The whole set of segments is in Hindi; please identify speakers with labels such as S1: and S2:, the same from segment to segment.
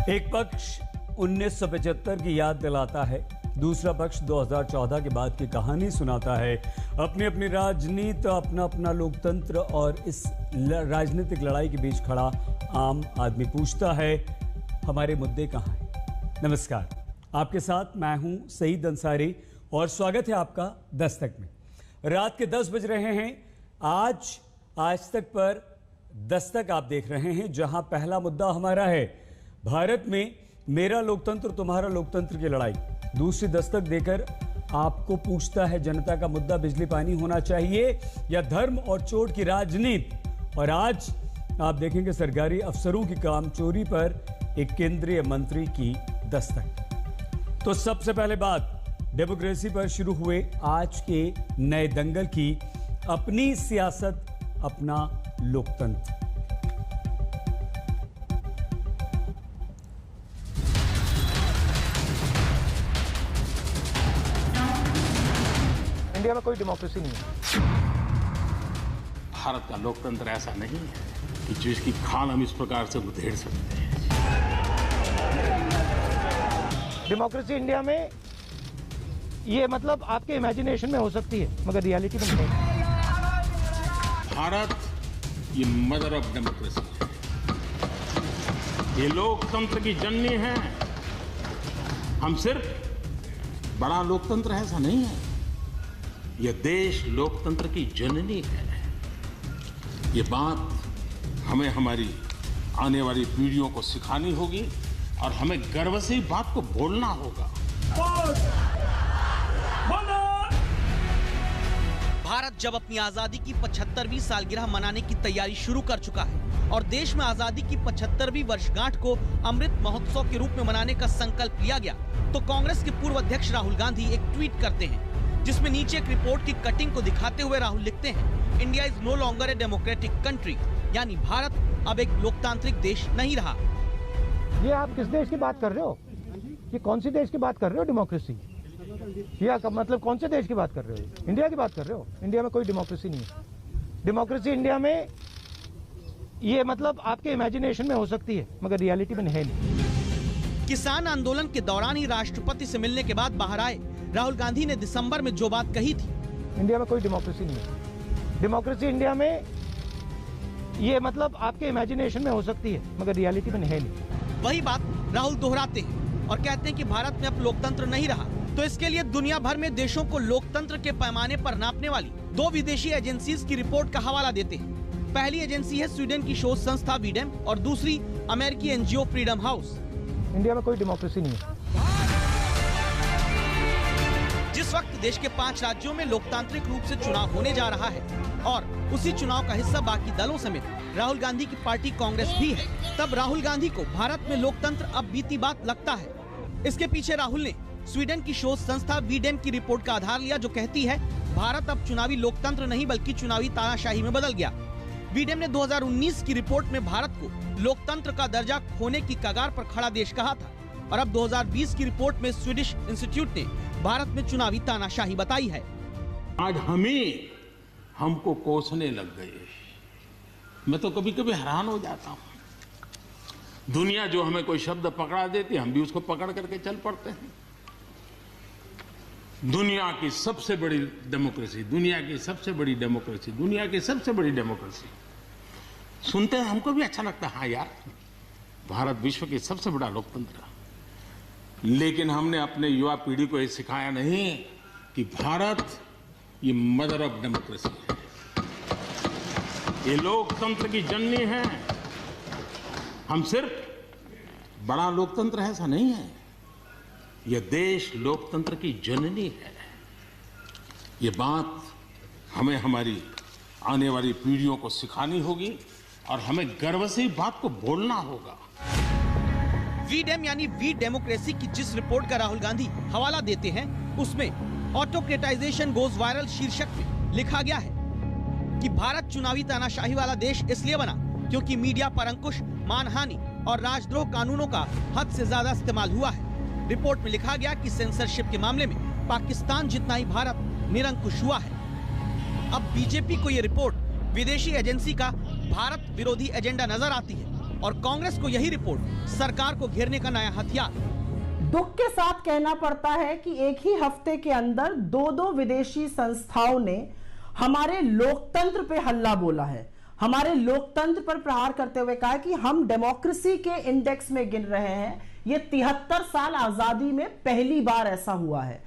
S1: एक पक्ष 1975 की याद दिलाता है, दूसरा पक्ष 2014 के बाद की कहानी सुनाता है। अपनी अपनी राजनीति, अपना अपना लोकतंत्र और इस राजनीतिक लड़ाई के बीच खड़ा आम आदमी पूछता है, हमारे मुद्दे कहाँ हैं? नमस्कार, आपके साथ मैं हूं सईद अंसारी और स्वागत है आपका दस्तक में। रात के 10 बज रहे हैं। आज तक पर दस्तक आप देख रहे हैं, जहां पहला मुद्दा हमारा है भारत में मेरा लोकतंत्र तुम्हारा लोकतंत्र की लड़ाई। दूसरी दस्तक देकर आपको पूछता है, जनता का मुद्दा बिजली पानी होना चाहिए या धर्म और चोट की राजनीति। और आज आप देखेंगे सरकारी अफसरों की कामचोरी पर एक केंद्रीय मंत्री की दस्तक। तो सबसे पहले बात डेमोक्रेसी पर शुरू हुए आज के नए दंगल की, अपनी सियासत अपना लोकतंत्र।
S2: इंडिया में कोई डेमोक्रेसी नहीं है।
S3: भारत का लोकतंत्र ऐसा नहीं है कि जिसकी खाल हम इस प्रकार से उधेड़ सकते हैं।
S2: डेमोक्रेसी इंडिया में ये मतलब आपके इमेजिनेशन में हो सकती है, मगर रियलिटी में नहीं।
S3: भारत ये मदर ऑफ डेमोक्रेसी है, ये लोकतंत्र की जननी है। हम सिर्फ बड़ा लोकतंत्र है ऐसा नहीं है, यह देश लोकतंत्र की जननी है। ये बात हमें हमारी आने वाली पीढ़ियों को सिखानी होगी और हमें गर्व से इस बात को बोलना होगा।
S4: भारत जब अपनी आजादी की 75वीं सालगिरह मनाने की तैयारी शुरू कर चुका है और देश में आजादी की 75वीं वर्षगांठ को अमृत महोत्सव के रूप में मनाने का संकल्प लिया गया, तो कांग्रेस के पूर्व अध्यक्ष राहुल गांधी एक ट्वीट करते हैं, जिसमें नीचे एक रिपोर्ट की कटिंग को दिखाते हुए राहुल लिखते हैं, India is no longer a democratic country, यानी भारत अब एक लोकतांत्रिक देश नहीं रहा।
S2: ये आप किस देश की बात कर रहे हो? ये कौन सी देश की बात कर रहे हो? डेमोक्रेसी या मतलब कौन से देश की बात कर रहे हो? इंडिया की बात कर रहे हो? इंडिया में कोई डेमोक्रेसी नहीं है। डेमोक्रेसी इंडिया में ये मतलब आपके इमेजिनेशन में हो सकती है, मगर रियलिटी में है नहीं।
S4: किसान आंदोलन के दौरान ही राष्ट्रपति से मिलने के बाद बाहर आए राहुल गांधी ने दिसंबर में जो बात कही थी,
S2: इंडिया में कोई डेमोक्रेसी नहीं है। डेमोक्रेसी इंडिया में ये मतलब आपके इमेजिनेशन में हो सकती है, मगर रियलिटी में है नहीं।
S4: वही बात राहुल दोहराते हैं और कहते हैं कि भारत में अब लोकतंत्र नहीं रहा, तो इसके लिए दुनिया भर में देशों को लोकतंत्र के पैमाने पर नापने वाली 2 विदेशी एजेंसीज की रिपोर्ट का हवाला देते हैं। पहली एजेंसी है स्वीडन की शोध संस्था वीडेम और दूसरी अमेरिकी एनजीओ फ्रीडम हाउस।
S2: इंडिया में कोई डेमोक्रेसी नहीं है।
S4: जिस वक्त देश के 5 राज्यों में लोकतांत्रिक रूप से चुनाव होने जा रहा है और उसी चुनाव का हिस्सा बाकी दलों समेत राहुल गांधी की पार्टी कांग्रेस भी है, तब राहुल गांधी को भारत में लोकतंत्र अब बीती बात लगता है। इसके पीछे राहुल ने स्वीडन की शोध संस्था वीडेम की रिपोर्ट का आधार लिया, जो कहती है भारत अब चुनावी लोकतंत्र नहीं बल्कि चुनावी तानाशाही में बदल गया। वीडेम ने 2019 की रिपोर्ट में भारत को लोकतंत्र का दर्जा खोने की कगार पर खड़ा देश कहा था और अब 2020 की रिपोर्ट में स्वीडिश इंस्टीट्यूट ने भारत में चुनावी तानाशाही बताई है।
S3: आज हमको कोसने लग गए। मैं तो कभी कभी हैरान हो जाता हूं। दुनिया जो हमें कोई शब्द पकड़ा देती है, हम भी उसको पकड़ करके चल पड़ते हैं। दुनिया की सबसे बड़ी डेमोक्रेसी, दुनिया की सबसे बड़ी डेमोक्रेसी, दुनिया की सबसे बड़ी डेमोक्रेसी सुनते हैं, हमको भी अच्छा लगता है। हाँ यार, भारत विश्व की सबसे बड़ा लोकतंत्र। लेकिन हमने अपने युवा पीढ़ी को ये सिखाया नहीं कि भारत ये मदर ऑफ डेमोक्रेसी है, ये लोकतंत्र की जननी है। हम सिर्फ बड़ा लोकतंत्र है ऐसा नहीं है, यह देश लोकतंत्र की जननी है। ये बात हमें हमारी आने वाली पीढ़ियों को सिखानी होगी और हमें गर्व से इस बात को बोलना होगा।
S4: वीडेम यानी वी डेमोक्रेसी की जिस रिपोर्ट का राहुल गांधी हवाला देते हैं, उसमें ऑटोक्रेटाइजेशन गोज वायरल शीर्षक में लिखा गया है कि भारत चुनावी तानाशाही वाला देश इसलिए बना क्योंकि मीडिया पर अंकुश, मानहानि और राजद्रोह कानूनों का हद से ज्यादा इस्तेमाल हुआ है। रिपोर्ट में लिखा गया कि सेंसरशिप के मामले में पाकिस्तान जितना ही भारत निरंकुश हुआ है। अब बीजेपी को ये रिपोर्ट विदेशी एजेंसी का भारत विरोधी एजेंडा नजर आती है और कांग्रेस को यही रिपोर्ट सरकार को घेरने का नया हथियार।
S5: दुख के साथ कहना पड़ता है कि एक ही हफ्ते के अंदर दो विदेशी संस्थाओं ने हमारे लोकतंत्र पे हल्ला बोला है, हमारे लोकतंत्र पर प्रहार करते हुए कहा कि हम डेमोक्रेसी के इंडेक्स में गिन रहे हैं। ये 73 साल आजादी में पहली बार ऐसा हुआ है।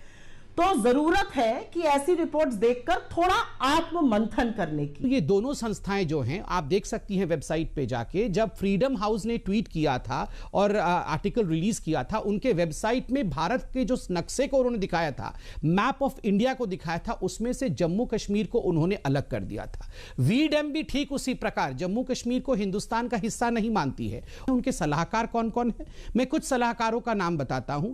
S5: तो जरूरत है कि ऐसी रिपोर्ट्स देखकर थोड़ा आत्म मंथन करने की।
S6: ये दोनों संस्थाएं जो हैं, आप देख सकती हैं वेबसाइट पे जाके, जब फ्रीडम हाउस ने ट्वीट किया था और आर्टिकल रिलीज किया था, उनके वेबसाइट में भारत के जो नक्शे को उन्होंने दिखाया था, मैप ऑफ इंडिया को दिखाया था, उसमें से जम्मू कश्मीर को उन्होंने अलग कर दिया था। वीडम भी ठीक उसी प्रकार जम्मू कश्मीर को हिंदुस्तान का हिस्सा नहीं मानती है। उनके सलाहकार कौन कौन है, मैं कुछ सलाहकारों का नाम बताता हूं।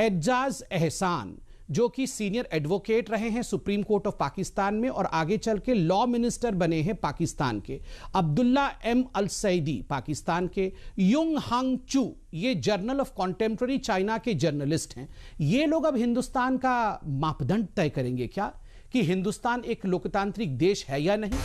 S6: एजाज एहसान, जो कि सीनियर एडवोकेट रहे हैं सुप्रीम कोर्ट ऑफ पाकिस्तान में और आगे चल के लॉ मिनिस्टर बने हैं पाकिस्तान के। अब्दुल्ला एम अल सईदी पाकिस्तान के। युंग हंग चू, ये जर्नल ऑफ कॉन्टेम्पररी चाइना के जर्नलिस्ट हैं। ये लोग अब हिंदुस्तान का मापदंड तय करेंगे क्या कि हिंदुस्तान एक लोकतांत्रिक देश है या नहीं।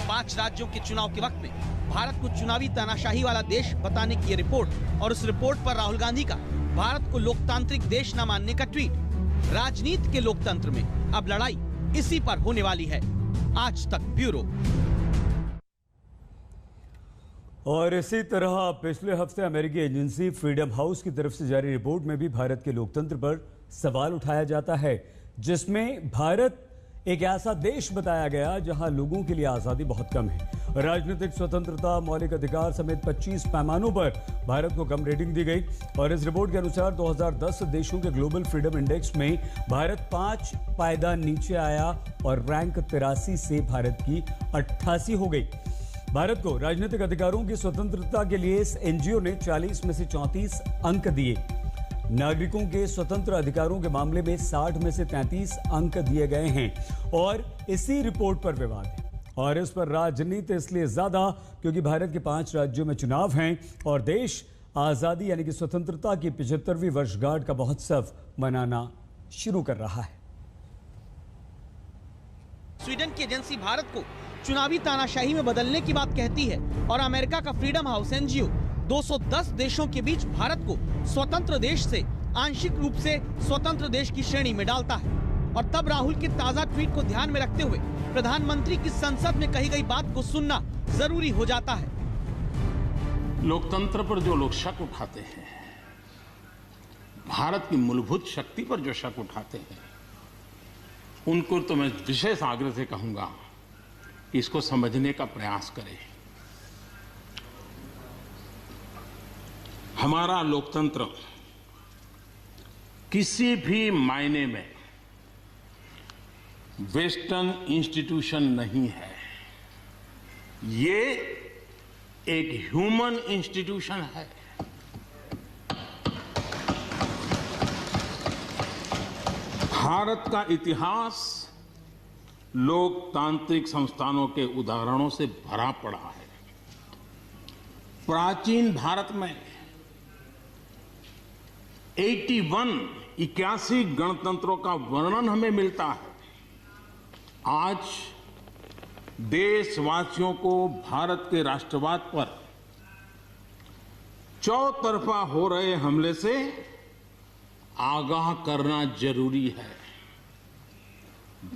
S4: 5 राज्यों के चुनाव के वक्त में भारत को चुनावी तानाशाही वाला देश बताने की ये रिपोर्ट और उस रिपोर्ट पर राहुल गांधी का भारत को लोकतांत्रिक देश न मानने का ट्वीट। राजनीति के लोकतंत्र में अब लड़ाई इसी पर होने वाली है। आज तक ब्यूरो।
S1: और इसी तरह पिछले हफ्ते अमेरिकी एजेंसी फ्रीडम हाउस की तरफ से जारी रिपोर्ट में भी भारत के लोकतंत्र पर सवाल उठाया जाता है, जिसमें भारत एक ऐसा देश बताया गया जहां लोगों के लिए आजादी बहुत कम है। राजनीतिक स्वतंत्रता, मौलिक अधिकार समेत 25 पैमानों पर भारत को कम रेटिंग दी गई। और इस रिपोर्ट के अनुसार 2010 देशों के ग्लोबल फ्रीडम इंडेक्स में भारत 5 पायदान नीचे आया और रैंक 83 से भारत की 88 हो गई। भारत को राजनीतिक अधिकारों की स्वतंत्रता के लिए इस एनजीओ ने 40 में से 34 अंक दिए। नागरिकों के स्वतंत्र अधिकारों के मामले में 60 में से 33 अंक दिए गए हैं और इसी रिपोर्ट पर विवाद है। और इस पर राजनीति इसलिए ज्यादा क्योंकि भारत के 5 राज्यों में चुनाव हैं और देश आजादी यानी कि स्वतंत्रता की 75वीं वर्षगांठ का महोत्सव मनाना शुरू कर रहा है।
S4: स्वीडन की एजेंसी भारत को चुनावी तानाशाही में बदलने की बात कहती है और अमेरिका का फ्रीडम हाउस एनजीओ 210 देशों के बीच भारत को स्वतंत्र देश से आंशिक रूप से स्वतंत्र देश की श्रेणी में डालता है। और तब राहुल के ताजा ट्वीट को ध्यान में रखते हुए प्रधानमंत्री की संसद में कही गई बात को सुनना जरूरी हो जाता है।
S3: लोकतंत्र पर जो लोग शक उठाते हैं, भारत की मूलभूत शक्ति पर जो शक उठाते हैं, उनको तो मैं विशेष आग्रह से कहूंगा कि इसको समझने का प्रयास करें। हमारा लोकतंत्र किसी भी मायने में वेस्टर्न इंस्टीट्यूशन नहीं है। ये एक ह्यूमन इंस्टीट्यूशन है। भारत का इतिहास लोकतांत्रिक संस्थानों के उदाहरणों से भरा पड़ा है। प्राचीन भारत में 81 गणतंत्रों का वर्णन हमें मिलता है। आज देशवासियों को भारत के राष्ट्रवाद पर चौतरफा हो रहे हमले से आगाह करना जरूरी है।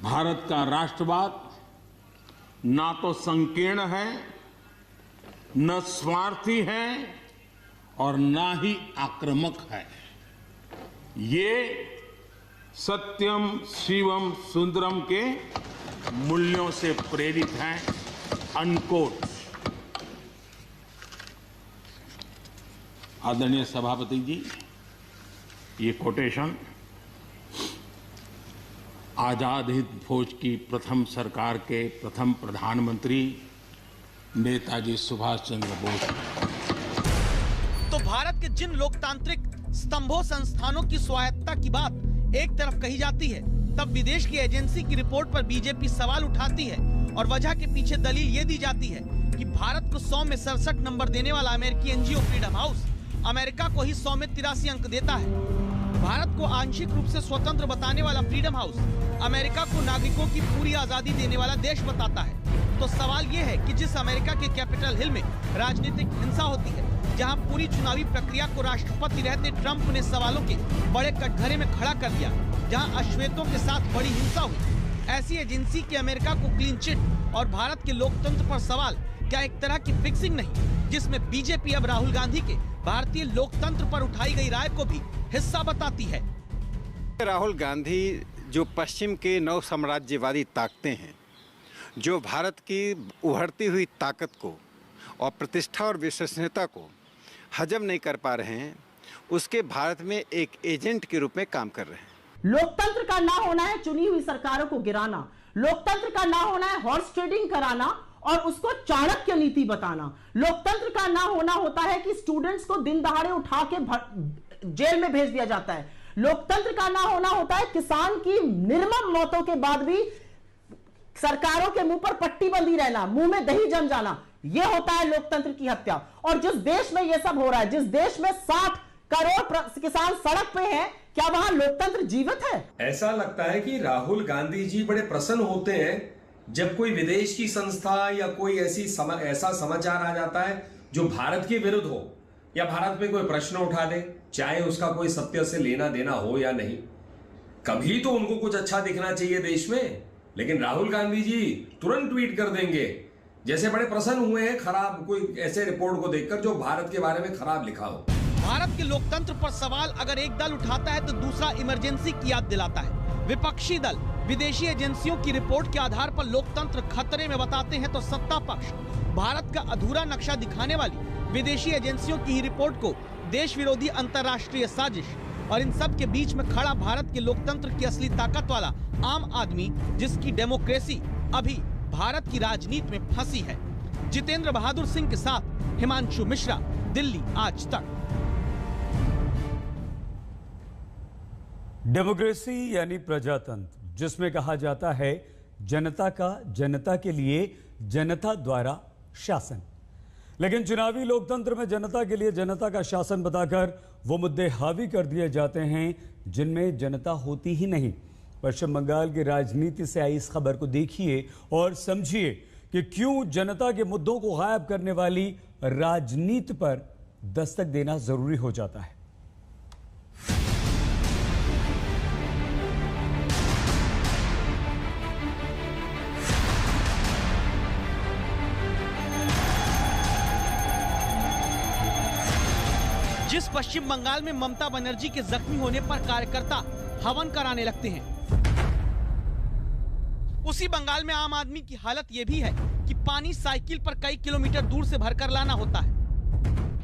S3: भारत का राष्ट्रवाद ना तो संकीर्ण है, न स्वार्थी है और ना ही आक्रामक है। ये सत्यम शिवम सुंदरम के मूल्यों से प्रेरित है। अनकोट। आदरणीय सभापति जी, ये कोटेशन आजाद हिंद फौज की प्रथम सरकार के प्रथम प्रधानमंत्री नेताजी सुभाष चंद्र बोस।
S4: तो भारत के जिन लोकतांत्रिक स्तंभों संस्थानों की स्वायत्तता की बात एक तरफ कही जाती है, तब विदेश की एजेंसी की रिपोर्ट पर बीजेपी सवाल उठाती है और वजह के पीछे दलील ये दी जाती है कि भारत को 100 में 67 नंबर देने वाला अमेरिकी एनजीओ फ्रीडम हाउस अमेरिका को ही 100 में 83 अंक देता है। भारत को आंशिक रूप से स्वतंत्र बताने वाला फ्रीडम हाउस अमेरिका को नागरिकों की पूरी आजादी देने वाला देश बताता है। तो सवाल ये है कि जिस अमेरिका के कैपिटल हिल में राजनीतिक हिंसा होती है, जहां पूरी चुनावी प्रक्रिया को राष्ट्रपति रहते ट्रंप ने सवालों के बड़े कटघरे में खड़ा कर दिया, जहां अश्वेतों के साथ बड़ी हिंसा हुई, ऐसी एजेंसी की अमेरिका को क्लीन चिट और भारत के लोकतंत्र पर सवाल क्या एक तरह की फिक्सिंग नहीं, जिसमें बीजेपी अब राहुल गांधी के भारतीय लोकतंत्र पर उठाई गई राय को भी हिस्सा बताती है।
S7: राहुल गांधी जो पश्चिम के नव साम्राज्यवादी ताकतें हैं, जो भारत की उभरती हुई ताकत को और प्रतिष्ठा और विश्वसनीयता को हजम नहीं कर पा रहे हैं, उसके भारत में एक एजेंट के रूप में काम कर रहे हैं।
S5: लोकतंत्र का ना होना है चुनी हुई सरकारों को गिराना, लोकतंत्र का ना होना है हॉर्स ट्रेडिंग कराना और उसको चाणक्य नीति बताना, लोकतंत्र का ना होना होता है कि स्टूडेंट्स को दिन दहाड़े उठा के जेल में भेज दिया जाता है, लोकतंत्र का ना होना होता है किसान की निर्मम मौतों के बाद भी सरकारों के मुंह पर पट्टी बंधी रहना, मुंह में दही जम जाना, यह होता है लोकतंत्र की हत्या। और जिस देश में यह सब हो रहा है, जिस देश में 60 करोड़ किसान सड़क पे हैं, क्या वहां लोकतंत्र जीवित है?
S8: ऐसा लगता है कि राहुल गांधी जी बड़े प्रसन्न होते हैं जब कोई विदेश की संस्था या कोई ऐसा समाचार आ जाता है जो भारत के विरुद्ध हो या भारत में कोई प्रश्न उठा दे, चाहे उसका कोई सत्य से लेना देना हो या नहीं। कभी तो उनको कुछ अच्छा दिखना चाहिए देश में, लेकिन राहुल गांधी जी तुरंत ट्वीट कर देंगे जैसे बड़े प्रसन्न हुए हैं खराब कोई ऐसे रिपोर्ट को देखकर जो भारत के बारे में खराब लिखा हो।
S4: भारत के लोकतंत्र पर सवाल अगर एक दल उठाता है तो दूसरा इमरजेंसी की याद दिलाता है। विपक्षी दल विदेशी एजेंसियों की रिपोर्ट के आधार पर लोकतंत्र खतरे में बताते हैं तो सत्ता पक्ष भारत का अधूरा नक्शा दिखाने वाली विदेशी एजेंसियों की ही रिपोर्ट को देश विरोधी अंतर्राष्ट्रीय साजिश, और इन सब के बीच में खड़ा भारत के लोकतंत्र की असली ताकत वाला आम आदमी, जिसकी डेमोक्रेसी अभी भारत की राजनीति में फंसी है। जितेंद्र बहादुर सिंह के साथ हिमांशु मिश्रा, दिल्ली आज तक।
S1: डेमोक्रेसी यानी प्रजातंत्र, जिसमें कहा जाता है जनता का जनता के लिए जनता द्वारा शासन, लेकिन चुनावी लोकतंत्र में जनता के लिए जनता का शासन बताकर वो मुद्दे हावी कर दिए जाते हैं जिनमें जनता होती ही नहीं। पश्चिम बंगाल की राजनीति से आई इस खबर को देखिए और समझिए कि क्यों जनता के मुद्दों को गायब करने वाली राजनीति पर दस्तक देना जरूरी हो जाता है।
S4: जिस पश्चिम बंगाल में ममता बनर्जी के जख्मी होने पर कार्यकर्ता हवन कराने लगते हैं, उसी बंगाल में आम आदमी की हालत ये भी है कि पानी साइकिल पर कई किलोमीटर दूर से भरकर लाना होता है।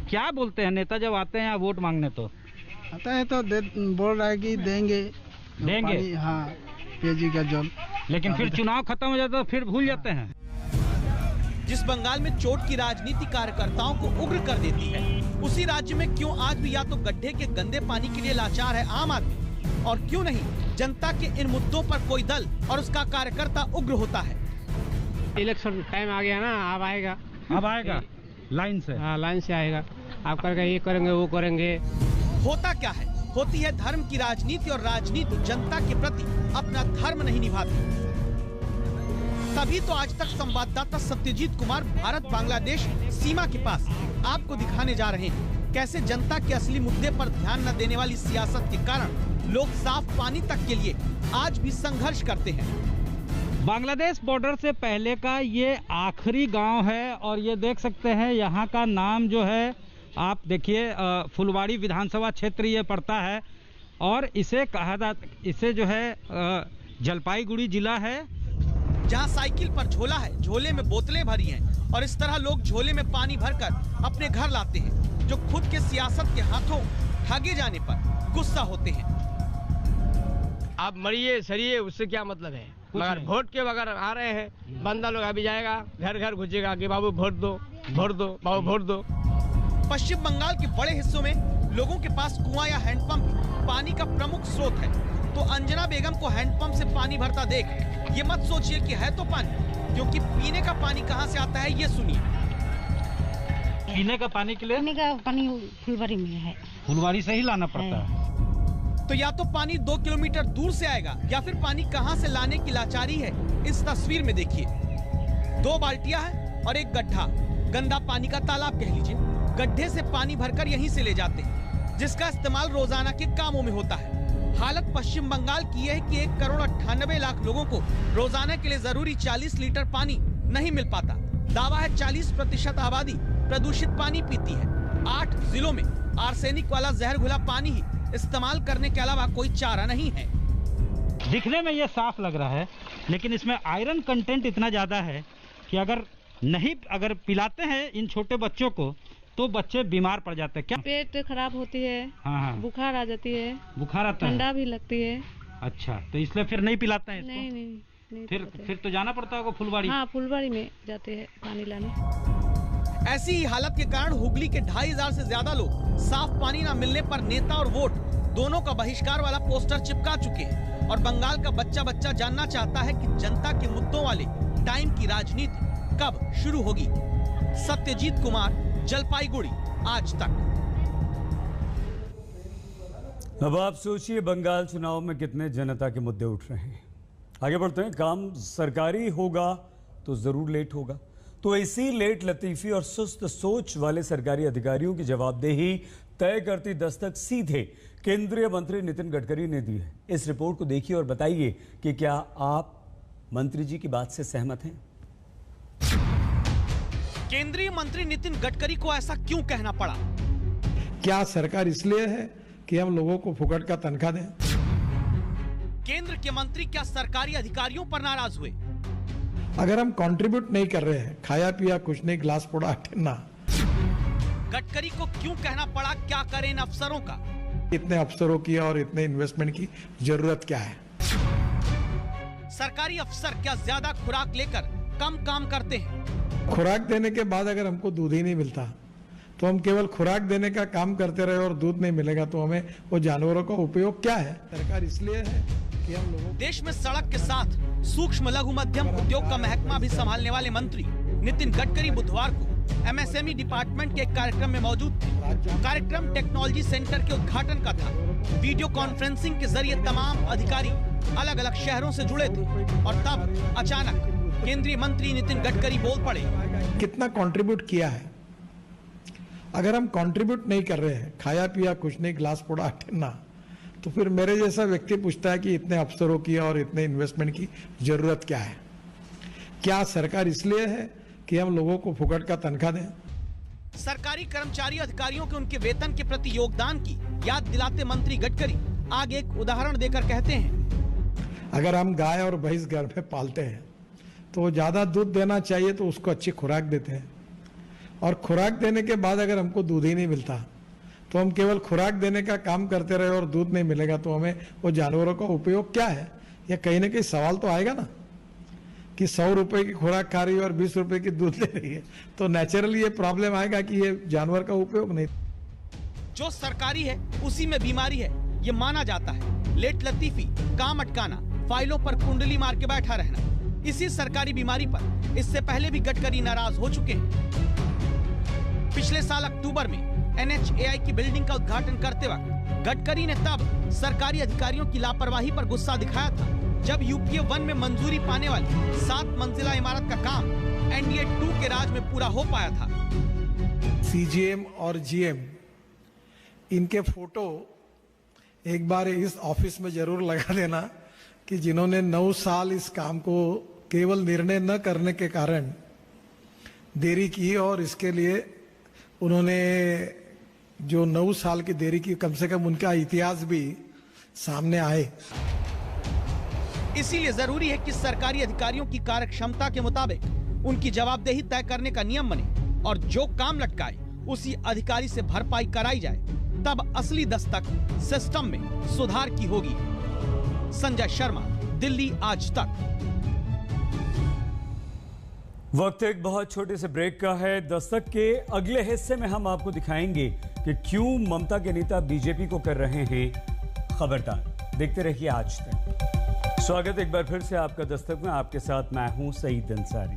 S9: क्या बोलते हैं नेता जब आते हैं वोट मांगने? तो
S10: आता है तो बोल रहा है कि देंगे। हाँ, पेजी का जल,
S9: लेकिन फिर चुनाव खत्म हो जाता है तो फिर भूल जाते हैं।
S4: जिस बंगाल में चोट की राजनीति कार्यकर्ताओं को उग्र कर देती है, उसी राज्य में क्यों आज भी या तो गड्ढे के गंदे पानी के लिए लाचार है आम आदमी, और क्यों नहीं जनता के इन मुद्दों पर कोई दल और उसका कार्यकर्ता उग्र होता है।
S11: इलेक्शन टाइम आ गया ना, अब आएगा
S9: लाइन से।
S11: हाँ, लाइन से आएगा। आप करेंगे, ये करेंगे, वो करेंगे।
S4: होता क्या है? होती है धर्म की राजनीति, और राजनीति जनता के प्रति अपना धर्म नहीं निभाती। तभी तो आज तक संवाददाता सत्यजीत कुमार भारत बांग्लादेश सीमा के पास आपको दिखाने जा रहे हैं कैसे जनता के असली मुद्दे पर ध्यान न देने वाली सियासत के कारण लोग साफ पानी तक के लिए आज भी संघर्ष करते हैं।
S9: बांग्लादेश बॉर्डर से पहले का ये आखिरी गांव है, और ये देख सकते हैं यहाँ का नाम जो है, आप देखिए फुलवाड़ी विधानसभा क्षेत्र ये पड़ता है, और इसे कहा जाता, इसे जो है जलपाईगुड़ी जिला है,
S4: जहाँ साइकिल पर झोला है, झोले में बोतलें भरी हैं, और इस तरह लोग झोले में पानी भरकर अपने घर लाते हैं, जो खुद के सियासत के हाथों ठगे जाने पर गुस्सा होते हैं।
S11: आप मरिए सरिए, उससे क्या मतलब है, मगर वोट के बगैर आ रहे हैं। बंदा लोग अभी जाएगा, घर घर घुसेगा कि बाबू वोट दो, वोट दो, बाबू वोट दो।
S4: पश्चिम बंगाल के बड़े हिस्सों में लोगों के पास कुआं या हैंडपंप पानी का प्रमुख स्रोत है, तो अंजना बेगम को हैंडपंप से पानी भरता देख ये मत सोचिए कि है तो पानी, क्योंकि पीने का पानी कहाँ से आता है ये सुनिए।
S9: पीने का पानी के लिए
S12: पीने का पानी फुलवाड़ी में है,
S9: फुलवाड़ी से ही लाना पड़ता है।
S4: तो या तो पानी 2 किलोमीटर दूर से आएगा, या फिर पानी कहाँ से लाने की लाचारी है इस तस्वीर में देखिए। 2 बाल्टियां हैं और एक गड्ढा, गंदा पानी का तालाब कह लीजिए। गड्ढे से पानी भरकर यहीं से ले जाते हैं, जिसका इस्तेमाल रोजाना के कामों में होता है। हालत पश्चिम बंगाल की यह है कि 1,98,00,000 लोगों को रोजाना के लिए जरूरी 40 लीटर पानी नहीं मिल पाता। दावा है 40% आबादी प्रदूषित पानी पीती है। 8 जिलों में आर्सेनिक वाला जहर घुला पानी ही इस्तेमाल करने के अलावा कोई चारा नहीं है।
S9: दिखने में ये साफ लग रहा है, लेकिन इसमें आयरन कंटेंट इतना ज्यादा है कि अगर पिलाते हैं इन छोटे बच्चों को तो बच्चे बीमार पड़ जाते हैं। क्या
S12: पेट खराब होती है?
S9: हाँ।
S12: बुखार आ जाती है।
S9: बुखार आता है,
S12: ठंडा भी लगती है।
S9: अच्छा, तो इसलिए फिर नहीं पिलाते हैं इसको?
S12: नहीं
S9: फिर तो जाना पड़ता होगा फुलवाड़ी।
S12: हाँ, फुलवाड़ी में जाते हैं पानी लाने।
S4: ऐसी ही हालत के कारण हुगली के 2,500 से ज्यादा लोग साफ पानी न मिलने पर नेता और वोट दोनों का बहिष्कार वाला पोस्टर चिपका चुके हैं। और बंगाल का बच्चा जानना चाहता है कि जनता के मुद्दों वाले टाइम की राजनीति कब शुरू होगी। सत्यजीत कुमार, जलपाईगुड़ी, आज तक।
S1: अब आप सोचिए बंगाल चुनाव में कितने जनता के मुद्दे उठ रहे हैं। आगे बढ़ते हैं। काम सरकारी होगा तो जरूर लेट होगा, तो इसी लेट लतीफी और सुस्त सोच वाले सरकारी अधिकारियों की जवाबदेही तय करती दस्तक सीधे केंद्रीय मंत्री नितिन गडकरी ने दी है। इस रिपोर्ट को देखिए और बताइए कि क्या आप मंत्री जी की बात से सहमत हैं?
S4: केंद्रीय मंत्री नितिन गडकरी को ऐसा क्यों कहना पड़ा?
S13: क्या सरकार इसलिए है कि हम लोगों को फुकट का तनख्वाह दें?
S4: केंद्र के मंत्री क्या सरकारी अधिकारियों पर नाराज हुए?
S13: अगर हम कंट्रीब्यूट नहीं कर रहे हैं, खाया पिया कुछ नहीं, ग्लास पोड़ा ठन्ना।
S4: गडकरी को क्यों कहना पड़ा क्या करें इन अफसरों का?
S13: इतने अफसरों की और इतने इन्वेस्टमेंट की जरूरत क्या है?
S4: सरकारी अफसर क्या ज्यादा खुराक लेकर कम काम करते हैं?
S13: खुराक देने के बाद अगर हमको दूध ही नहीं मिलता तो हम केवल खुराक देने का काम करते रहे और दूध नहीं मिलेगा तो हमें वो जानवरों का उपयोग क्या है? सरकार इसलिए है कि हम लोगों
S4: देश में सड़क के साथ सूक्ष्म लघु मध्यम उद्योग का महकमा भी संभालने वाले मंत्री नितिन गडकरी बुधवार को MSME डिपार्टमेंट के एक कार्यक्रम में मौजूद थे। कार्यक्रम टेक्नोलॉजी सेंटर के उद्घाटन का था। वीडियो कॉन्फ्रेंसिंग के जरिए तमाम अधिकारी अलग अलग शहरों से जुड़े थे और तब अचानक केंद्रीय मंत्री नितिन गडकरी बोल पड़े।
S13: कितना कंट्रीब्यूट किया है? अगर हम कंट्रीब्यूट नहीं कर रहे हैं, खाया पिया कुछ नहीं, ग्लास पोड़ा ठन्ना, तो फिर मेरे जैसा व्यक्ति पूछता है कि इतने अफसरों की और इतने इन्वेस्टमेंट की जरूरत क्या है? क्या सरकार इसलिए है कि हम लोगों को फुकट का तनख्वाह दें?
S4: सरकारी कर्मचारी अधिकारियों के उनके वेतन के प्रति योगदान की याद दिलाते मंत्री गडकरी आगे एक उदाहरण देकर कहते हैं,
S13: अगर हम गाय और भैंस घर में पालते हैं तो ज्यादा दूध देना चाहिए तो उसको अच्छी खुराक देते हैं, और खुराक देने के बाद अगर हमको दूध ही नहीं मिलता तो हम केवल खुराक देने का काम करते रहे और दूध नहीं मिलेगा तो हमें वो जानवरों का उपयोग क्या है? या कहीं ना कहीं सवाल तो आएगा ना कि 100 रुपए की खुराक खा रही है और 20 रुपए की दूध ले रही है, तो नेचुरली ये प्रॉब्लम आएगा कि ये जानवर का उपयोग नहीं।
S4: जो सरकारी है उसी में बीमारी है, ये माना जाता है। लेट लतीफी, काम अटकाना, फाइलों पर कुंडली मार के बैठा रहना, इसी सरकारी बीमारी पर इससे पहले भी गडकरी नाराज हो चुके हैं। पिछले साल अक्टूबर में NHAI की बिल्डिंग का उद्घाटन करते वक्त गडकरी ने तब सरकारी अधिकारियों की लापरवाही पर गुस्सा दिखाया था, जब UPA 1 में मंजूरी पाने वाली 7 मंजिला इमारत का काम NDA 2 के राज में पूरा हो पाया था।
S13: CGM और GM इनके फोटो एक बार इस ऑफिस में जरूर लगा देना कि जिन्होंने 9 साल इस काम को केवल निर्णय न करने के कारण देरी की, और इसके लिए उन्होंने जो 9 साल की देरी की, कम से कम उनका इतिहास भी सामने आए।
S4: इसीलिए जरूरी है कि सरकारी अधिकारियों की कार्य क्षमता के मुताबिक उनकी जवाबदेही तय करने का नियम बने और जो काम लटकाए उसी अधिकारी से भरपाई कराई जाए, तब असली दस्तक सिस्टम में सुधार की होगी। संजय शर्मा, दिल्ली आज तक।
S1: वक्त एक बहुत छोटे से ब्रेक का है। दस्तक के अगले हिस्से में हम आपको दिखाएंगे कि क्यों ममता के नेता बीजेपी को कर रहे हैं खबरदार। देखते रहिए आज तक। स्वागत एक बार फिर से आपका दस्तक में। आपके साथ मैं हूं सईद अंसारी।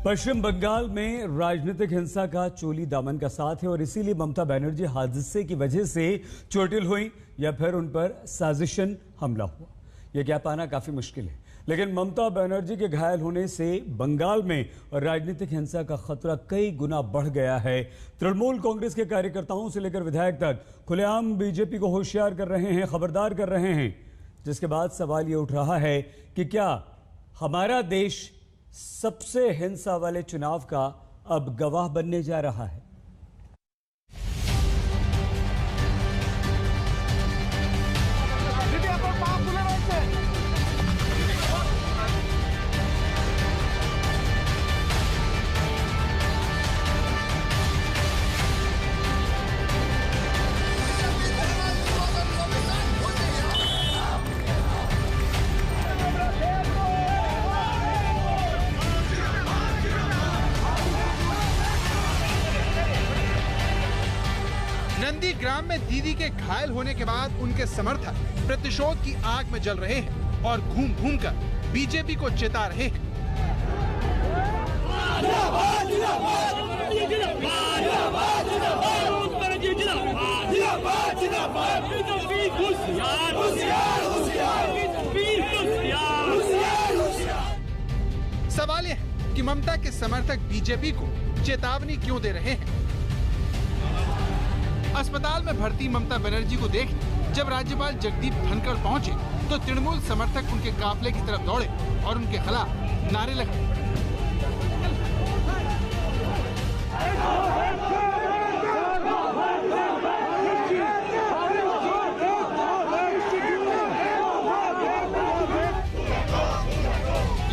S1: पश्चिम बंगाल में राजनीतिक हिंसा का चोली दामन का साथ है और इसीलिए ममता बनर्जी हादसे की वजह से चोटिल हुई या फिर उन पर साजिशन हमला हुआ, यह क्या पाना काफी मुश्किल है। लेकिन ममता बनर्जी के घायल होने से बंगाल में राजनीतिक हिंसा का खतरा कई गुना बढ़ गया है। तृणमूल कांग्रेस के कार्यकर्ताओं से लेकर विधायक तक खुलेआम बीजेपी को होशियार कर रहे हैं, खबरदार कर रहे हैं, जिसके बाद सवाल ये उठ रहा है कि क्या हमारा देश सबसे हिंसा वाले चुनाव का अब गवाह बनने जा रहा है।
S14: नंदीग्राम में दीदी के घायल होने के बाद उनके समर्थक प्रतिशोध की आग में जल रहे हैं और घूम घूम कर बीजेपी को चेता रहे हैं। सवाल यह है कि ममता के समर्थक बीजेपी को चेतावनी क्यों दे रहे हैं। अस्पताल में भर्ती ममता बनर्जी को देख जब राज्यपाल जगदीप धनखड़ पहुंचे तो तृणमूल समर्थक उनके काफिले की तरफ दौड़े और उनके खिलाफ नारे लगाए।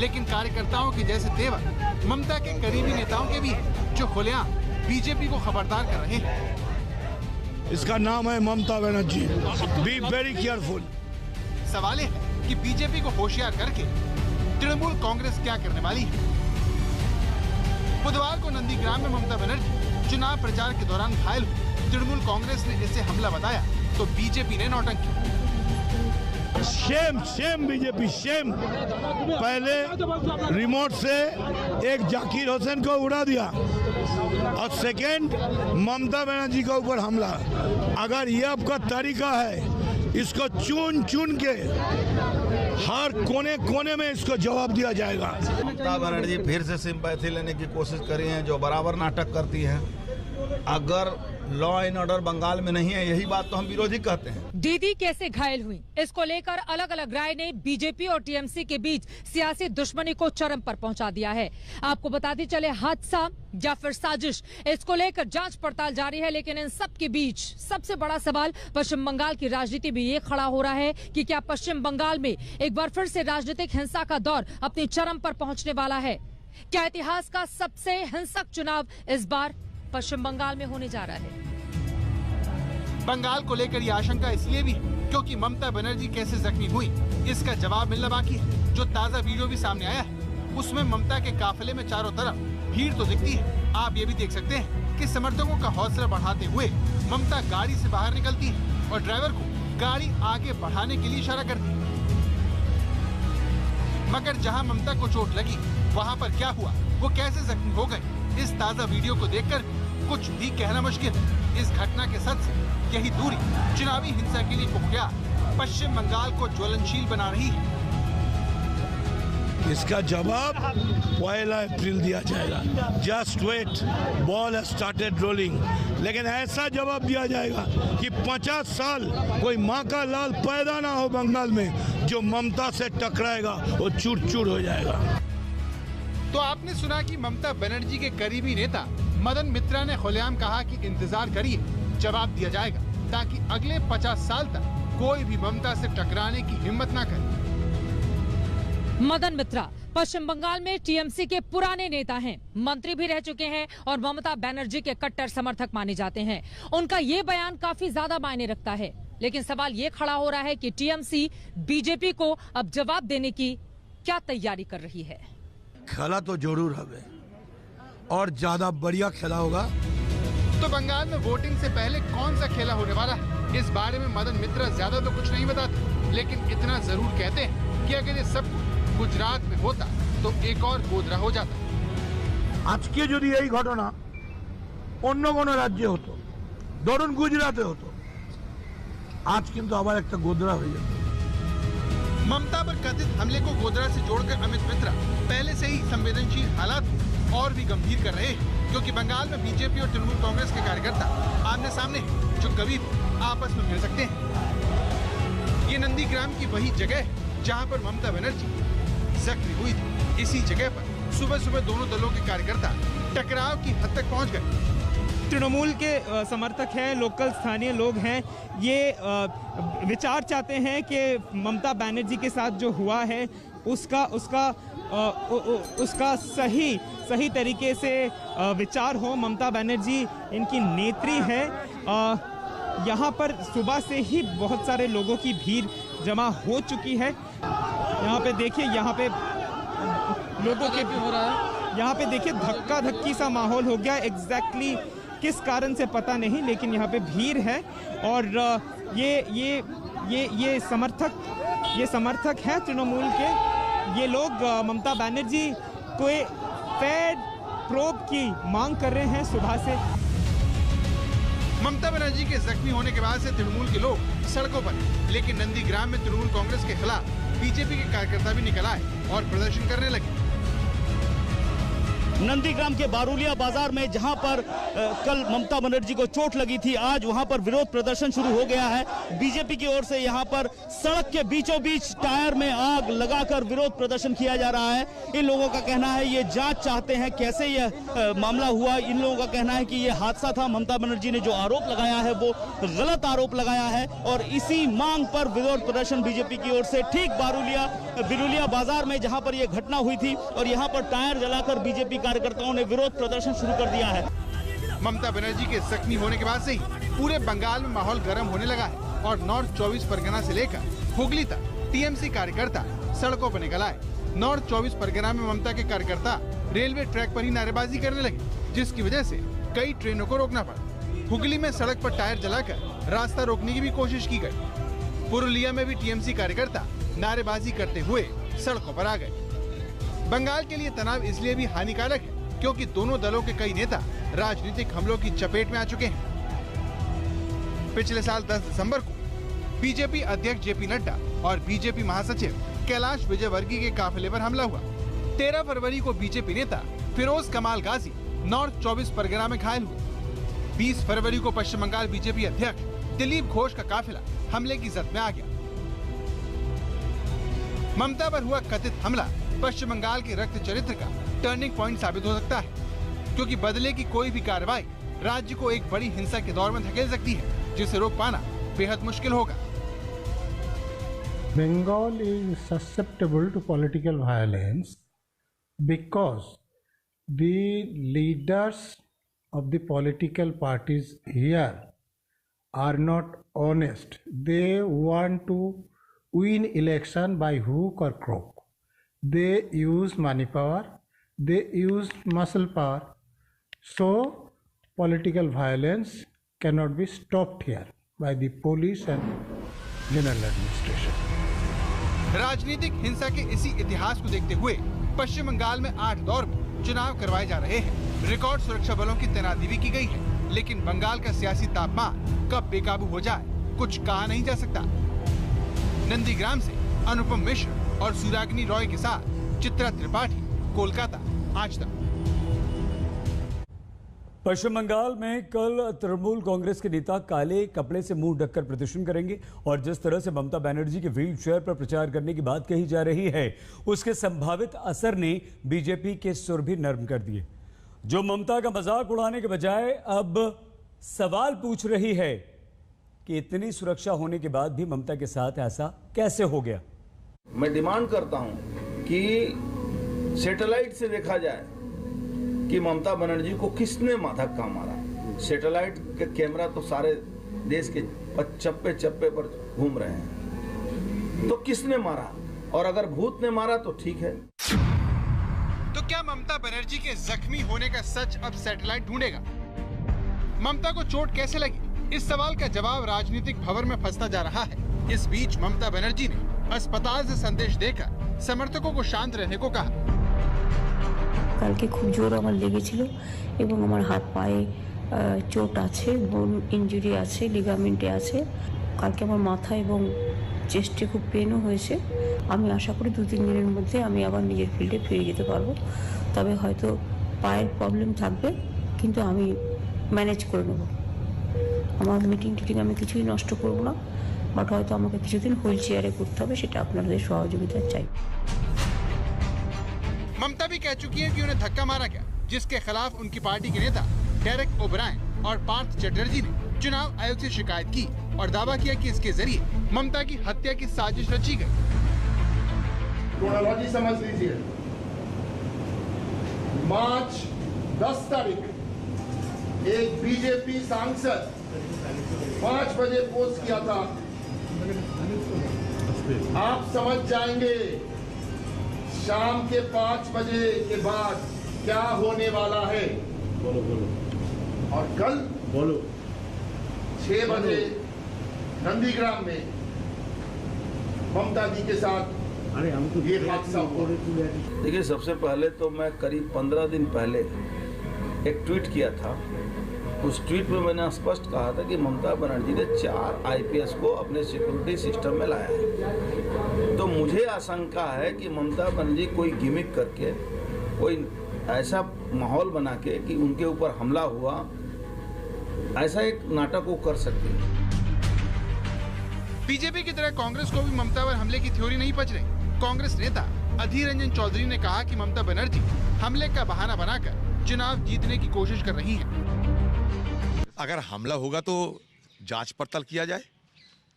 S14: लेकिन कार्यकर्ताओं के जैसे तेवर ममता के करीबी नेताओं के भी हैं, जो खुलेआम बीजेपी को खबरदार कर रहे हैं।
S15: इसका नाम है Mamata Banerjee. Be very careful.
S14: सवाल है कि बीजेपी को होशियार करके तृणमूल कांग्रेस क्या करने वाली है। बुधवार को नंदीग्राम में ममता बनर्जी चुनाव प्रचार के दौरान घायल हुई। तृणमूल कांग्रेस ने इसे हमला बताया तो बीजेपी ने नौटंकी।
S15: Shame shame BJP shame. पहले रिमोट से एक जाकिर हुसैन को उड़ा दिया और सेकेंड ममता बनर्जी के ऊपर हमला। अगर ये आपका तरीका है, इसको चुन चुन के हर कोने कोने में इसको जवाब दिया जाएगा।
S16: ममता बनर्जी फिर से सिंपैथी लेने की कोशिश करी है, जो बराबर नाटक करती है। अगर लॉ एंड ऑर्डर बंगाल में नहीं है, यही बात तो हम विरोधी कहते हैं।
S17: दीदी कैसे घायल हुई, इसको लेकर अलग अलग राय ने बीजेपी और टीएमसी के बीच सियासी दुश्मनी को चरम पर पहुंचा दिया है। आपको बताते चले हादसा या फिर साजिश, इसको लेकर जांच पड़ताल जारी है। लेकिन इन सब के बीच सबसे बड़ा सवाल पश्चिम बंगाल की राजनीति में ये खड़ा हो रहा है कि क्या पश्चिम बंगाल में एक बार फिर से राजनीतिक हिंसा का दौर अपनी चरम पर पहुंचने वाला है। क्या इतिहास का सबसे हिंसक चुनाव इस बार पश्चिम बंगाल में होने जा रहा है।
S14: बंगाल को लेकर ये आशंका इसलिए भी क्योंकि ममता बनर्जी कैसे जख्मी हुई, इसका जवाब मिलना बाकी है। जो ताजा वीडियो भी सामने आया है उसमें ममता के काफिले में चारों तरफ भीड़ तो दिखती है। आप ये भी देख सकते हैं कि समर्थकों का हौसला बढ़ाते हुए ममता गाड़ी से बाहर निकलती है और ड्राइवर को गाड़ी आगे बढ़ाने के लिए इशारा करती है। मगर जहां ममता को चोट लगी वहां पर क्या हुआ, वो कैसे जख्मी हो गए, इस ताजा वीडियो को देखकर कुछ भी कहना मुश्किल है। इस घटना के सच से यही दूरी चुनावी हिंसा के लिए कुख्यात पश्चिम बंगाल को ज्वलनशील बना रही है।
S15: इसका जवाब 1 अप्रैल दिया जाएगा। Just wait, ball started rolling. लेकिन ऐसा जवाब दिया जाएगा कि 50 साल कोई माँ का लाल पैदा ना हो बंगाल में, जो ममता से टकराएगा वो चूर चूर हो जाएगा।
S14: तो आपने सुना कि ममता बनर्जी के करीबी नेता मदन मित्रा ने खुलेआम कहा कि इंतजार करिए, जवाब दिया जाएगा, ताकि अगले 50 साल तक कोई भी ममता से टकराने की हिम्मत ना करे।
S17: मदन मित्रा पश्चिम बंगाल में टीएमसी के पुराने नेता हैं, मंत्री भी रह चुके हैं और ममता बनर्जी के कट्टर समर्थक माने जाते हैं। उनका ये बयान काफी ज्यादा मायने रखता है। लेकिन सवाल ये खड़ा हो रहा है कि टीएमसी बीजेपी को अब जवाब देने की क्या तैयारी कर रही है।
S15: खेला तो जरूर है और ज्यादा बढ़िया खेला होगा।
S14: तो बंगाल में वोटिंग से पहले कौन सा खेला होने वाला है, इस बारे में मदन मित्रा ज्यादा तो कुछ नहीं बताते, लेकिन इतना जरूर कहते हैं कि अगर ये सब गुजरात में होता तो एक और गोदरा हो जाता।
S15: आज के যদি এই ঘটনা অন্য কোনো রাজ্যে হতো, ধরুন গুজরাটে হতো, আজ কিন্তু আবার একটা গোদরা হয়ে যেত।
S14: ममता पर कथित हमले को गोधरा से जोड़कर अमित मित्रा पहले से ही संवेदनशील हालात को और भी गंभीर कर रहे हैं, क्योंकि बंगाल में बीजेपी और तृणमूल कांग्रेस के कार्यकर्ता आमने सामने हैं, जो कभी भी आपस में भिड़ सकते हैं। ये नंदीग्राम की वही जगह है जहां पर ममता बनर्जी जख्मी हुई थी। इसी जगह पर सुबह सुबह दोनों दलों के कार्यकर्ता टकराव की हद तक पहुंच गए।
S18: तृणमूल के समर्थक हैं, लोकल स्थानीय लोग हैं, ये विचार चाहते हैं कि ममता बनर्जी के साथ जो हुआ है उसका सही तरीके से विचार हो। ममता बनर्जी इनकी नेत्री है। यहाँ पर सुबह से ही बहुत सारे लोगों की भीड़ जमा हो चुकी है। यहाँ पे देखिए, यहाँ पे लोगों के हो रहा है, यहाँ पे देखिए धक्का धक्की सा माहौल हो गया। एग्जैक्टली किस कारण से पता नहीं, लेकिन यहाँ पे भीड़ है और ये समर्थक हैं तृणमूल के। ये लोग ममता बनर्जी को फेयर प्रोब की मांग कर रहे हैं सुबह से।
S14: ममता बनर्जी के जख्मी होने के बाद से तृणमूल के लोग सड़कों पर, लेकिन नंदीग्राम में तृणमूल कांग्रेस के खिलाफ बीजेपी के कार्यकर्ता भी निकल आए और प्रदर्शन करने लगे।
S19: नंदीग्राम के बारूलिया बाजार में जहां पर कल ममता बनर्जी को चोट लगी थी, आज वहां पर विरोध प्रदर्शन शुरू हो गया है। बीजेपी की ओर से यहां पर सड़क के बीचों बीच टायर में आग लगाकर विरोध प्रदर्शन किया जा रहा है। इन लोगों का कहना है ये जांच चाहते हैं कैसे यह मामला हुआ। इन लोगों का कहना है कि ये हादसा था। ममता बनर्जी ने जो आरोप लगाया है वो गलत आरोप लगाया है और इसी मांग पर विरोध प्रदर्शन बीजेपी की ओर से ठीक बिरुलिया बाजार में जहां पर यह घटना हुई थी और यहां पर टायर जलाकर बीजेपी कार्यकर्ताओं ने विरोध प्रदर्शन शुरू कर दिया है।
S14: ममता बनर्जी के जख्मी होने के बाद से ही पूरे बंगाल में माहौल गर्म होने लगा है और नॉर्थ 24 परगना से लेकर हुगली तक टीएमसी कार्यकर्ता सड़कों पर निकल आए। नॉर्थ 24 परगना में ममता के कार्यकर्ता रेलवे ट्रैक पर ही नारेबाजी करने लगे, जिसकी वजह से कई ट्रेनों को रोकना पड़ा। हुगली में सड़क पर टायर जलाकर रास्ता रोकने की भी कोशिश की गई। पुरुलिया में भी टीएमसी कार्यकर्ता नारेबाजी करते हुए सड़कों पर आ गए। बंगाल के लिए तनाव इसलिए भी हानिकारक है क्योंकि दोनों दलों के कई नेता राजनीतिक हमलों की चपेट में आ चुके हैं। पिछले साल 10 दिसंबर को बीजेपी अध्यक्ष जेपी नड्डा और बीजेपी महासचिव कैलाश विजयवर्गीय के काफिले पर हमला हुआ। 13 फरवरी को बीजेपी नेता फिरोज कमाल गाजी नॉर्थ 24 परगना में घायल हुए। 20 फरवरी को पश्चिम बंगाल बीजेपी अध्यक्ष दिलीप घोष का काफिला हमले की जद में आ गया। ममता पर हुआ कथित हमला पश्चिम बंगाल के रक्त चरित्र का टर्निंग पॉइंट साबित हो सकता है, क्योंकि बदले की कोई भी कार्रवाई राज्य को एक बड़ी हिंसा के दौर में धकेल सकती है, जिसे रोक पाना बेहद मुश्किल होगा।
S20: Bengal is susceptible to political violence because the leaders of the political parties here are not honest. They want to win election by hook or crook. They use money power, they use muscle power. So political violence cannot be stopped here by the police and general administration.
S14: राजनीतिक हिंसा के इसी इतिहास को देखते हुए पश्चिम बंगाल में 8 दौर में चुनाव करवाए जा रहे हैं। रिकॉर्ड सुरक्षा बलों की तैनाती भी की गई है, लेकिन बंगाल का सियासी तापमान कब बेकाबू हो जाए कुछ कहा नहीं जा सकता। नंदीग्राम से अनुपम मिश्र और सुरागिनी रॉय के साथ चित्रा त्रिपाठी, कोलकाता, आज तक।
S1: पश्चिम बंगाल में कल तृणमूल कांग्रेस के नेता काले कपड़े से मुंह ढककर प्रदर्शन करेंगे और जिस तरह से ममता बनर्जी के व्हील चेयर पर प्रचार करने की बात कही जा रही है, उसके संभावित असर ने बीजेपी के सुर भी नरम कर दिए, जो ममता का मजाक उड़ाने के बजाय अब सवाल पूछ रही है कि इतनी सुरक्षा होने के बाद भी ममता के साथ ऐसा कैसे हो गया।
S16: मैं डिमांड करता हूं कि सैटेलाइट से देखा जाए कि ममता बनर्जी को किसने धक्का मारा। सैटेलाइट के कैमरा तो सारे देश के चप्पे चप्पे पर घूम रहे हैं, तो किसने मारा, और अगर भूत ने मारा तो ठीक है।
S14: तो क्या ममता बनर्जी के जख्मी होने का सच अब सैटेलाइट ढूंढेगा? ममता को चोट कैसे लगी, इस सवाल का जवाब राजनीतिक भंवर में फंसता जा रहा है। इस बीच ममता बनर्जी ने अस्पताल से संदेश देकर समर्थकों को शांत रहने को कहा।
S12: কালকে খুব জোর আমার লেগেছিল এবং আমার হাত পায়ে চোট আছে, বোন ইনজুরি আছে, লিগামেন্টে আছে।
S21: কালকে আমার মাথা এবং চেস্টে খুব পেনও হয়েছে। আমি আশা করি 2-3 দিনের মধ্যে আমি আবার নিজের ফিল্ডে ফিরে যেতে পারবো। তবে হয়তো পায়ের প্রবলেম থাকবে, কিন্তু আমি ম্যানেজ করে নেব। আমার মিটিং আমি কিছুই নষ্ট করব না, বাট হয়তো আমাকে কিছুদিন হুইল চেয়ারে করতে হবে, সেটা আপনাদের সহযোগিতা চাই।
S14: ममता भी कह चुकी है कि उन्हें धक्का मारा गया, जिसके खिलाफ उनकी पार्टी के नेता डेरेक ओब्रायन और पार्थ चटर्जी ने चुनाव आयोग से शिकायत की और दावा किया कि इसके जरिए ममता की हत्या की साजिश रची गई।
S22: क्रोनोलॉजी समझ लीजिए। मार्च 10 तारीख एक बीजेपी सांसद 5 बजे पोस्ट किया था। आप समझ जाएंगे शाम के 5 बजे के बाद क्या होने वाला है। और कल 6 बजे नंदीग्राम में ममता जी के साथ ये हादसा हुआ।
S16: देखिए, सबसे पहले तो मैं करीब 15 दिन पहले एक ट्वीट किया था। उस ट्वीट में मैंने स्पष्ट कहा था कि ममता बनर्जी ने 4 IPS को अपने सिक्योरिटी सिस्टम में लाया है। तो मुझे आशंका है कि ममता बनर्जी कोई गिमिक करके, कोई ऐसा माहौल बना के कि उनके ऊपर हमला हुआ, ऐसा एक नाटक वो कर सकते हैं।
S14: बीजेपी की तरह कांग्रेस को भी ममता पर हमले की थ्योरी नहीं पच रही। कांग्रेस नेता अधीर रंजन चौधरी ने कहा कि ममता बनर्जी हमले का बहाना बनाकर चुनाव जीतने की कोशिश कर रही हैं।
S23: अगर हमला होगा तो जांच पड़ताल किया जाए,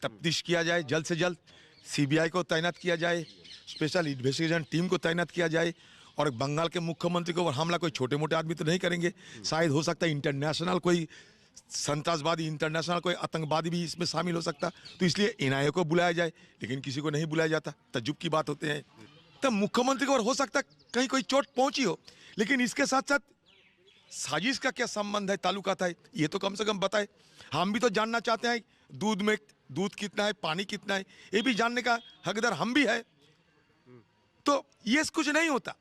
S23: तफ्तीश किया जाए, जल्द से जल्द CBI को तैनात किया जाए, स्पेशल इन्वेस्टिगेशन टीम को तैनात किया जाए। और बंगाल के मुख्यमंत्री को हमला कोई छोटे मोटे आदमी तो नहीं करेंगे, शायद हो सकता है इंटरनेशनल कोई संतरासवादी, इंटरनेशनल कोई आतंकवादी भी इसमें शामिल हो सकता, तो इसलिए NIA को बुलाया जाए, लेकिन किसी को नहीं बुलाया जाता। तजुब की बात होते हैं। तब मुख्यमंत्री को हो सकता कहीं कोई चोट पहुंची हो, लेकिन इसके साथ साथ साजिश का क्या संबंध है, ताल्लुकात है, ये तो कम से कम बताए। हम भी तो जानना चाहते हैं दूध में दूध कितना है, पानी कितना है, ये भी जानने का हकदार हम भी है। तो ये कुछ नहीं होता,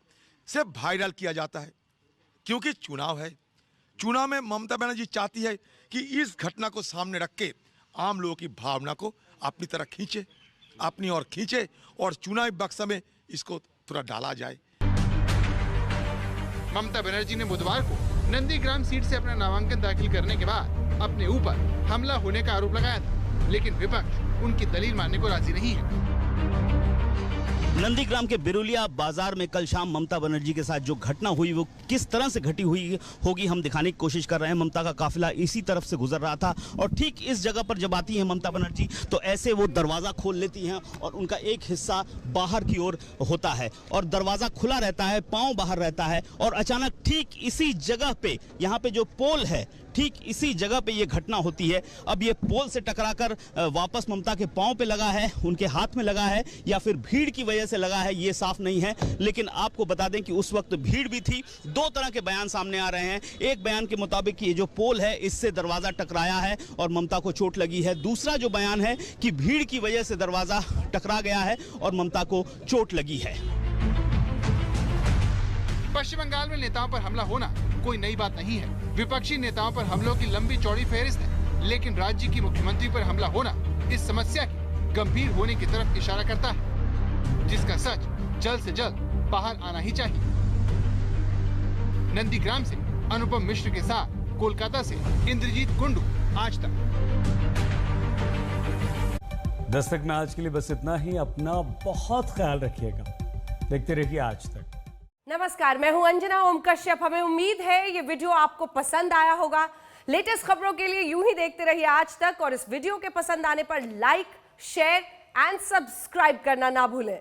S23: सिर्फ वायरल किया जाता है, क्योंकि चुनाव है। चुनाव में ममता बनर्जी चाहती है कि इस घटना को सामने रख के आम लोगों की भावना को अपनी तरफ खींचे, अपनी ओर खींचे, और चुनावी बक्सा में इसको थोड़ा डाला जाए।
S14: ममता बनर्जी ने बुधवार को नंदीग्राम सीट से अपना नामांकन दाखिल करने के बाद अपने ऊपर हमला होने का आरोप लगाया था, लेकिन विपक्ष उनकी दलील मानने को राजी नहीं है।
S19: नंदीग्राम के बिरुलिया बाजार में कल शाम ममता बनर्जी के साथ जो घटना हुई वो किस तरह से घटी हुई होगी हम दिखाने की कोशिश कर रहे हैं। ममता का काफिला इसी तरफ से गुजर रहा था और ठीक इस जगह पर जब आती हैं ममता बनर्जी तो ऐसे वो दरवाज़ा खोल लेती हैं और उनका एक हिस्सा बाहर की ओर होता है और दरवाज़ा खुला रहता है, पाँव बाहर रहता है और अचानक ठीक इसी जगह पे, यहाँ पे जो पोल है ठीक इसी जगह पे ये घटना होती है। अब ये पोल से टकराकर वापस ममता के पांव पे लगा है, उनके हाथ में लगा है या फिर भीड़ की वजह से लगा है, ये साफ नहीं है। लेकिन आपको बता दें कि उस वक्त भीड़ भी थी। दो तरह के बयान सामने आ रहे हैं। एक बयान के मुताबिक ये जो पोल है इससे दरवाजा टकराया है और ममता को चोट लगी है। दूसरा जो बयान है कि भीड़ की वजह से दरवाजा टकरा गया है और ममता को चोट लगी है।
S14: पश्चिम बंगाल में नेताओं पर हमला होना कोई नई बात नहीं है। विपक्षी नेताओं पर हमलों की लंबी चौड़ी फहरिस्त है, लेकिन राज्य की मुख्यमंत्री पर हमला होना इस समस्या के गंभीर होने की तरफ इशारा करता है, जिसका सच जल्द से जल्द बाहर आना ही चाहिए। नंदीग्राम से अनुपम मिश्र के साथ कोलकाता से इंद्रजीत कुंडू, आज तक।
S1: दस्तक में आज के लिए बस इतना ही। अपना बहुत ख्याल रखिएगा। देखते रहिए आज तक।
S24: नमस्कार, मैं हूं अंजना ओम कश्यप। हमें उम्मीद है ये वीडियो आपको पसंद आया होगा। लेटेस्ट खबरों के लिए यूं ही देखते रहिए आज तक और इस वीडियो के पसंद आने पर लाइक, शेयर एंड सब्सक्राइब करना ना भूलें।